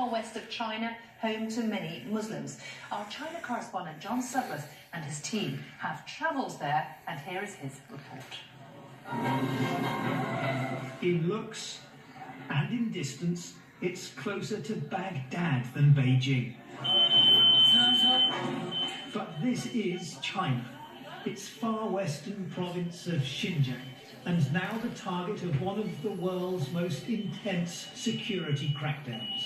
far west of China, home to many Muslims. Our China correspondent John Sudworth and his team have travelled there, and here is his report. In looks and in distance, it's closer to Baghdad than Beijing. But this is China, its far western province of Xinjiang, and now the target of one of the world's most intense security crackdowns.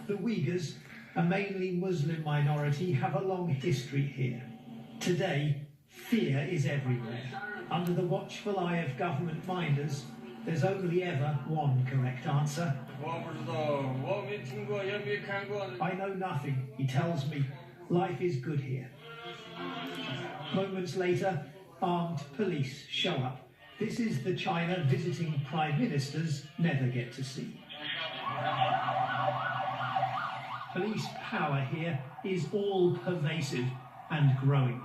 The Uyghurs, a mainly Muslim minority, have a long history here. Today, fear is everywhere. Under the watchful eye of government minders, there's only ever one correct answer. I know nothing, he tells me. Life is good here. Moments later, armed police show up. This is the China visiting prime ministers never get to see. Police power here is all-pervasive and growing.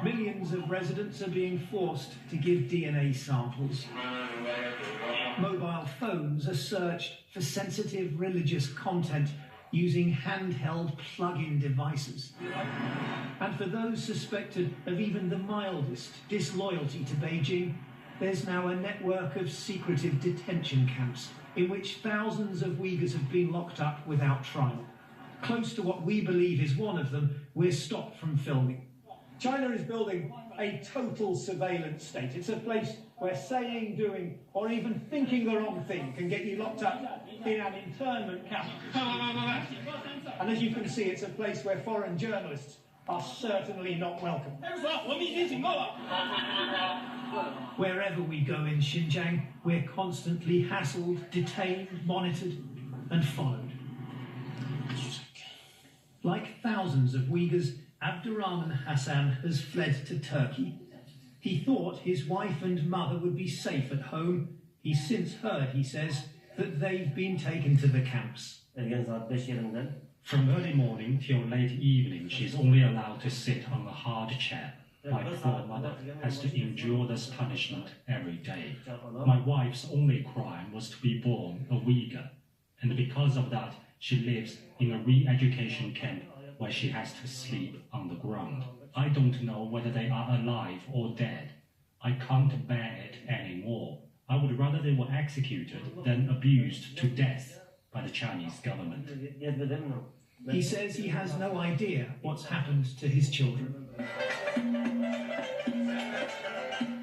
Millions of residents are being forced to give DNA samples. Mobile phones are searched for sensitive religious content using handheld plug-in devices. And for those suspected of even the mildest disloyalty to Beijing, there's now a network of secretive detention camps in which thousands of Uyghurs have been locked up without trial. Close to what we believe is one of them, we're stopped from filming. China is building a total surveillance state. It's a place where saying, doing, or even thinking the wrong thing can get you locked up in an internment camp. And as you can see, it's a place where foreign journalists are certainly not welcome. Wherever we go in Xinjiang, we're constantly hassled, detained, monitored, and followed. Like thousands of Uyghurs, Abdurahman Hasan has fled to Turkey. He thought his wife and mother would be safe at home. He's since heard, he says, that they've been taken to the camps. From early morning till late evening, she's only allowed to sit on a hard chair. My poor mother has to endure this punishment every day. My wife's only crime was to be born a Uyghur, and because of that, she lives in a re-education camp where she has to sleep on the ground. I don't know whether they are alive or dead. I can't bear it anymore. I would rather they were executed than abused to death by the Chinese government. He says he has no idea what's happened to his children.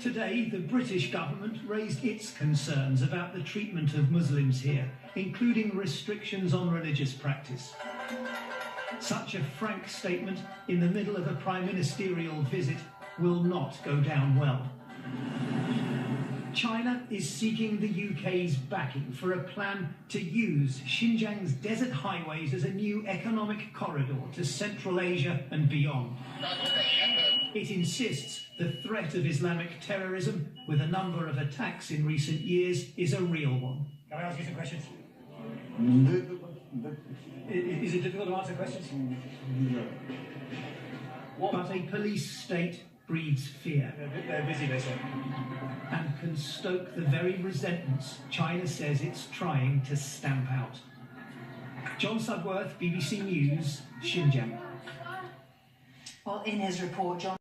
Today, the British government raised its concerns about the treatment of Muslims here, including restrictions on religious practice. Such a frank statement in the middle of a prime ministerial visit will not go down well. China is seeking the UK's backing for a plan to use Xinjiang's desert highways as a new economic corridor to Central Asia and beyond. It insists the threat of Islamic terrorism, with a number of attacks in recent years, is a real one. Can I ask you some questions? Is it difficult to answer questions? But a police state breeds fear. They're busy, they say. And can stoke the very resentments China says it's trying to stamp out. John Sudworth, BBC News, Xinjiang. Well, in his report, John